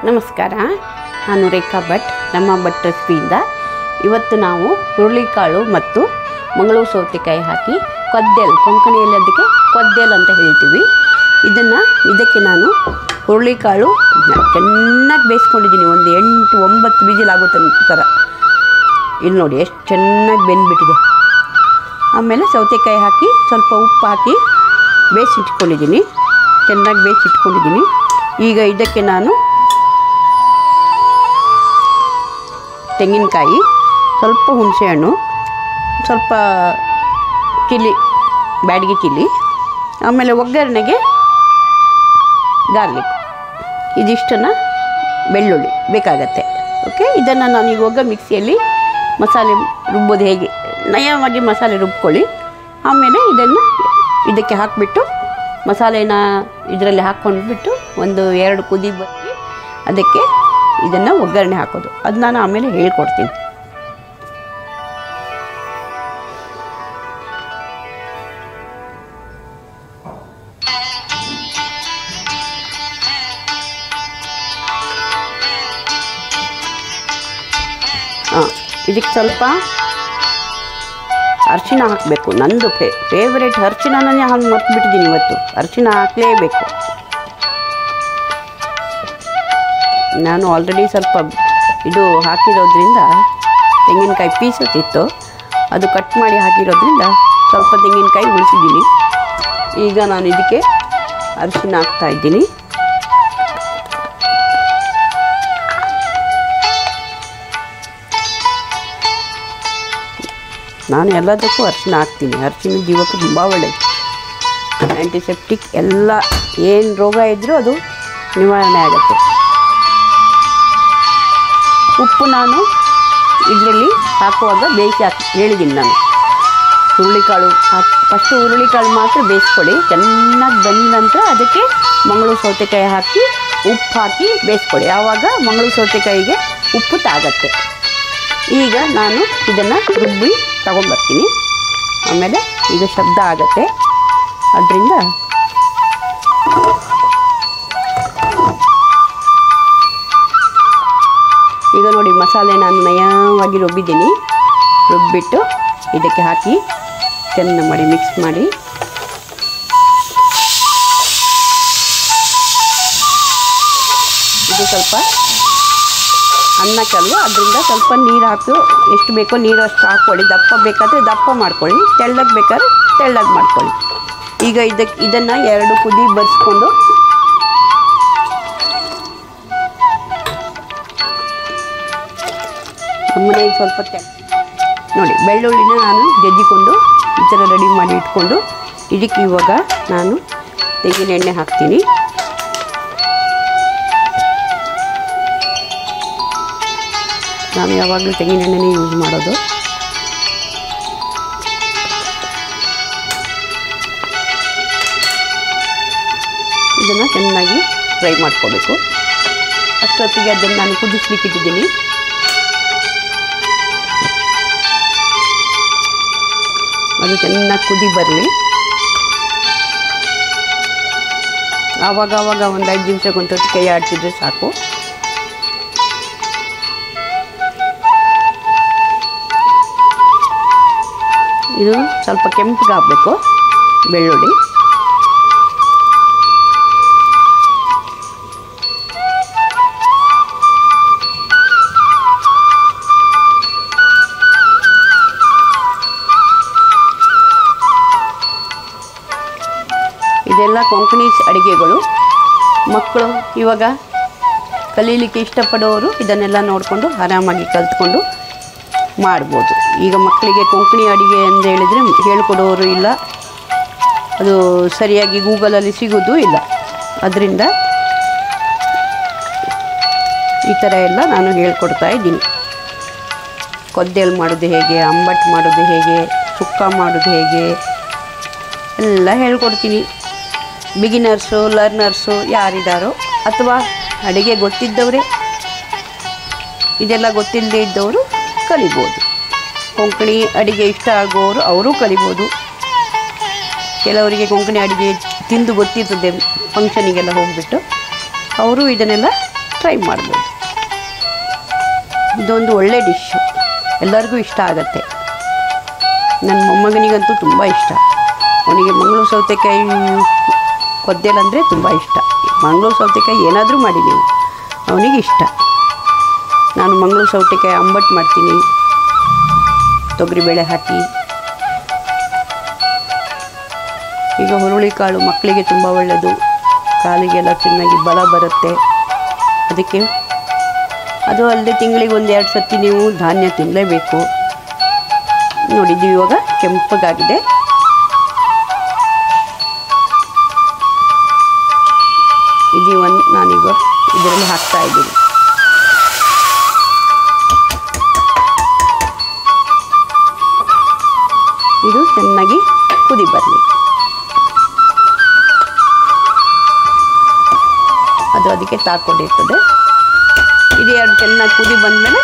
ನಮಸ್ಕಾರ, ನಾನು ರೇಖಾ ಭಟ್, ನಮ್ಮ ಭಟ್ ರೆಸಿಪಿಯಿಂದ. ಇವತ್ತು ನಾವು ಹುರುಳಿಕಾಳು ಮತ್ತು ಮಂಗಳೂರು ಸೌತೆಕಾಯಿ ಹಾಕಿ ಕೊದ್ದೆಲ್, ಕೊಂಕಣಿಯಲ್ಲಿ ಅದಕ್ಕೆ ಕೊದ್ದೆಲ್ ಅಂತ ಹೇಳ್ತೀವಿ. ಇದಕ್ಕೆ ನಾನು ಹುರುಳಿಕಾಳು ಚೆನ್ನಾಗಿ ಬೇಯಿಸ್ಕೊಂಡಿದ್ದೀನಿ. ಒಂದು 8-9 ವಿಜಿಲ್ ಥರ. ಇಲ್ಲಿ ನೋಡಿ ಎಷ್ಟು ಚೆನ್ನಾಗಿ ಬೆಂದ್ಬಿಟ್ಟಿದೆ. ಆಮೇಲೆ ಸೌತೆಕಾಯಿ ಹಾಕಿ ಸ್ವಲ್ಪ ಉಪ್ಪು ಹಾಕಿ ಬೇಯಿಸಿಟ್ಕೊಂಡಿದ್ದೀನಿ. ಚೆನ್ನಾಗಿ ಬೇಯಿಸಿಟ್ಕೊಂಡಿದ್ದೀನಿ. ಈಗ ಇದಕ್ಕೆ ನಾನು ತೆಂಗಿನಕಾಯಿ, ಸ್ವಲ್ಪ ಹುಣಸೆಹಣ್ಣು, ಸ್ವಲ್ಪ ಬ್ಯಾಡಗಿ ಚಿಲ್ಲಿ, ಆಮೇಲೆ ಒಗ್ಗರಣೆಗೆ ಗಾರ್ಲಿಕ್, ಇದಿಷ್ಟನ್ನು ಬೆಳ್ಳುಳ್ಳಿ ಬೇಕಾಗತ್ತೆ. ಓಕೆ, ಇದನ್ನು ನಾನು ಇವಾಗ ಮಿಕ್ಸಿಯಲ್ಲಿ ಮಸಾಲೆ ರುಬ್ಬೋದು ಹೇಗೆ ನಯವಾಗಿ ಮಸಾಲೆ ರುಬ್ಕೊಳ್ಳಿ. ಆಮೇಲೆ ಇದಕ್ಕೆ ಹಾಕಿಬಿಟ್ಟು ಮಸಾಲೆನ ಇದರಲ್ಲಿ ಹಾಕ್ಕೊಂಡ್ಬಿಟ್ಟು 1-2 ಕುದಿ ಬತ್ತಿ ಅದಕ್ಕೆ ಇದನ್ನು ಒಗ್ಗರಣೆ ಹಾಕೋದು. ಅದು ನಾನು ಆಮೇಲೆ ಹೇಳ್ಕೊಡ್ತೀನಿ. ಇದಕ್ಕೆ ಸ್ವಲ್ಪ ಅರಿಶಿನ ಹಾಕಬೇಕು. ನಂದು ಫೇವ್ರೇಟ್ ಅರಿಶಿನನೇ ಮರ್ತ್ಬಿಟ್ಟಿದ್ದೀನಿ ಇವತ್ತು. ಅರಿಶಿನ ಹಾಕಲೇಬೇಕು. ನಾನು ಆಲ್ರೆಡಿ ಸ್ವಲ್ಪ ಇದು ಹಾಕಿರೋದ್ರಿಂದ ತೆಂಗಿನಕಾಯಿ ಪೀಸಸ್ ಇತ್ತು, ಅದು ಕಟ್ ಮಾಡಿ ಹಾಕಿರೋದ್ರಿಂದ ಸ್ವಲ್ಪ ತೆಂಗಿನಕಾಯಿ ಉಳಿಸಿದ್ದೀನಿ. ಈಗ ನಾನು ಇದಕ್ಕೆ ಅರಿಶಿನ ಹಾಕ್ತಾಯಿದ್ದೀನಿ. ನಾನು ಎಲ್ಲದಕ್ಕೂ ಅರಿಶಿನ ಹಾಕ್ತೀನಿ. ಅರಿಶಿನ ಜೀವಕ್ಕೆ ತುಂಬ ಒಳ್ಳೆಯದು. ಆ್ಯಂಟಿಸೆಪ್ಟಿಕ್ ಎಲ್ಲ ಏನು ರೋಗ ಇದ್ದರೂ ಅದು ನಿವಾರಣೆ ಆಗುತ್ತೆ. ಉಪ್ಪು ನಾನು ಇದರಲ್ಲಿ ಹಾಕುವಾಗ ಬೇಯಿಸಿ ಹೇಳಿದ್ದೀನಿ. ನಾನು ಹುರುಳಿಕಾಳು ಫಸ್ಟು ಹುರುಳಿಕಾಳು ಮಾತ್ರ ಬೇಯಿಸ್ಕೊಳ್ಳಿ. ಚೆನ್ನಾಗಿ ಬೆಂದ ನಂತರ ಅದಕ್ಕೆ ಮಂಗಳೂರು ಸೌತೆಕಾಯಿ ಹಾಕಿ ಉಪ್ಪು ಹಾಕಿ ಬೇಯಿಸ್ಕೊಳ್ಳಿ. ಆವಾಗ ಮಂಗಳೂರು ಸೌತೆಕಾಯಿಗೆ ಉಪ್ಪು ತಾಗತ್ತೆ. ಈಗ ನಾನು ಇದನ್ನು ರುಬ್ಬಿ ತಗೊಂಬರ್ತೀನಿ. ಆಮೇಲೆ ಈಗ ಶಬ್ದ ಆಗತ್ತೆ. ಅದರಿಂದ ಈಗ ನೋಡಿ ಮಸಾಲೆ ನಾನು ನಯವಾಗಿ ರುಬ್ಬಿದ್ದೀನಿ. ರುಬ್ಬಿಟ್ಟು ಇದಕ್ಕೆ ಹಾಕಿ ಚೆನ್ನಾಗಿ ಮಾಡಿ ಮಿಕ್ಸ್ ಮಾಡಿ ಇದು ಸ್ವಲ್ಪ ಅನ್ನಕ್ಕಲ್ವ, ಅದರಿಂದ ಸ್ವಲ್ಪ ನೀರು ಹಾಕಿ ಎಷ್ಟು ಬೇಕೋ ನೀರು ಅಷ್ಟು ಹಾಕ್ಕೊಳ್ಳಿ. ದಪ್ಪ ಬೇಕಾದರೆ ದಪ್ಪ ಮಾಡ್ಕೊಳ್ಳಿ, ತೆಳ್ಳಗೆ ಬೇಕಾದ್ರೆ ತೆಳ್ಳಗೆ ಮಾಡ್ಕೊಳ್ಳಿ. ಈಗ ಇದನ್ನು 2 ಕುದಿ ಬರೆಸ್ಕೊಂಡು ನಮ್ಮನೆ ಸ್ವಲ್ಪ ನೋಡಿ ಬೆಳ್ಳುಳ್ಳಿನ ನಾನು ಜಜ್ಜಿಕೊಂಡು ಈ ಥರ ರೆಡಿ ಮಾಡಿ ಇಟ್ಕೊಂಡು ಇದಕ್ಕೆ ಇವಾಗ ನಾನು ತೆಂಗಿನ ಎಣ್ಣೆ ಹಾಕ್ತೀನಿ. ನಾನು ಯಾವಾಗಲೂ ತೆಂಗಿನ ಎಣ್ಣೆನೇ ಯೂಸ್ ಮಾಡೋದು. ಇದನ್ನು ಚೆನ್ನಾಗಿ ಫ್ರೈ ಮಾಡ್ಕೋಬೇಕು. ಅಷ್ಟೊತ್ತಿಗೆ ಅದನ್ನು ನಾನು ಕುದಿಸ್ಲಿಕ್ಕೆ ಇಟ್ಟಿದ್ದೀನಿ. ಅದು ಚೆನ್ನಾಗಿ ಕುದಿ ಬರಲಿ. ಆವಾಗ ಒಂದು 5 ನಿಮಿಷಕ್ಕೊಂದು ಕೈ ಆಡ್ತಿದ್ರೆ ಸಾಕು. ಇದು ಸ್ವಲ್ಪ ಕೆಂಪಗಾಗಬೇಕು ಬೆಳ್ಳುಳ್ಳಿ. ಇದೆಲ್ಲ ಕೊಂಕಣಿ ಅಡುಗೆಗಳು. ಮಕ್ಕಳು ಇವಾಗ ಕಲೀಲಿಕ್ಕೆ ಇಷ್ಟಪಡೋರು ಇದನ್ನೆಲ್ಲ ನೋಡಿಕೊಂಡು ಆರಾಮಾಗಿ ಕಲಿತ್ಕೊಂಡು ಮಾಡ್ಬೋದು. ಈಗ ಮಕ್ಕಳಿಗೆ ಕೊಂಕಣಿ ಅಡುಗೆ ಅಂತ ಹೇಳಿದರೆ ಹೇಳ್ಕೊಡೋರು ಇಲ್ಲ, ಅದು ಸರಿಯಾಗಿ ಗೂಗಲಲ್ಲಿ ಸಿಗೋದು ಇಲ್ಲ. ಅದರಿಂದ ಈ ಥರ ಎಲ್ಲ ನಾನು ಹೇಳ್ಕೊಡ್ತಾ ಇದ್ದೀನಿ. ಕೊದ್ದೆಲ್ ಮಾಡೋದು ಹೇಗೆ, ಅಂಬಟ್ಟು ಮಾಡೋದು ಹೇಗೆ, ಸುಕ್ಕ ಮಾಡೋದು ಹೇಗೆ ಎಲ್ಲ ಹೇಳ್ಕೊಡ್ತೀನಿ. ಬಿಗಿನರ್ಸು, ಲರ್ನರ್ಸು ಯಾರಿದ್ದಾರೋ ಅಥವಾ ಅಡುಗೆ ಗೊತ್ತಿದ್ದವರೇ, ಇದೆಲ್ಲ ಗೊತ್ತಿಲ್ಲದೆ ಇದ್ದವರು ಕಲಿಬೋದು. ಕೊಂಕಣಿ ಅಡುಗೆ ಇಷ್ಟ ಆಗೋರು ಅವರು ಕಲಿಬೋದು. ಕೆಲವರಿಗೆ ಕೊಂಕಣಿ ಅಡುಗೆ ತಿಂದು ಗೊತ್ತಿರ್ತದೆ, ಫಂಕ್ಷನಿಗೆಲ್ಲ ಹೋಗಿಬಿಟ್ಟು ಅವರು ಇದನ್ನೆಲ್ಲ ಟ್ರೈ ಮಾಡ್ಬೋದು. ಇದೊಂದು ಒಳ್ಳೆ ಡಿಶ್ಶು, ಎಲ್ಲರಿಗೂ ಇಷ್ಟ ಆಗುತ್ತೆ. ನನ್ನ ಮೊಮ್ಮಗನಿಗಂತೂ ತುಂಬ ಇಷ್ಟ. ಅವನಿಗೆ ಮಂಗಳೂರು ಸೌತೆಕಾಯಿ ಕೊದ್ದೇಲು ಅಂದರೆ ತುಂಬ ಇಷ್ಟ. ಮಂಗಳೂರು ಸೌತೆಕಾಯಿ ಏನಾದರೂ ಮಾಡಿ ನೀವು, ಅವನಿಗೆ ಇಷ್ಟ. ನಾನು ಮಂಗಳೂರು ಸೌತೆಕಾಯಿ ಅಂಬಟ್ಟು ಮಾಡ್ತೀನಿ, ತೊಗರಿಬೇಳೆ ಹಾಕಿ. ಈಗ ಹುರುಳಿಕಾಳು ಮಕ್ಕಳಿಗೆ ತುಂಬ ಒಳ್ಳೆಯದು, ಕಾಲಿಗೆಲ್ಲ ಚೆನ್ನಾಗಿ ಬಲ ಬರುತ್ತೆ. ಅದಕ್ಕೆ ಅದು ಅಲ್ಲದೆ ತಿಂಗಳಿಗೆ 1-2 ಸರ್ತಿ ನೀವು ಧಾನ್ಯ ತಿನ್ನಲೇಬೇಕು. ನೋಡಿದ್ದು ಇವಾಗ ಕೆಂಪಗಾಗಿದೆ. ಇದು ನಾನೀಗ ಇದರಲ್ಲಿ ಹಾಕ್ತಾ ಇದ್ದೀನಿ. ಇದು ಚೆನ್ನಾಗಿ ಕುದಿ ಬರಲಿ. ಅದು ಅದಕ್ಕೆ ತಾಕೊಂಡಿರ್ತದೆ. ಇದು ಎರಡು ಚೆನ್ನಾಗಿ ಕುದಿ ಬಂದಮೇಲೆ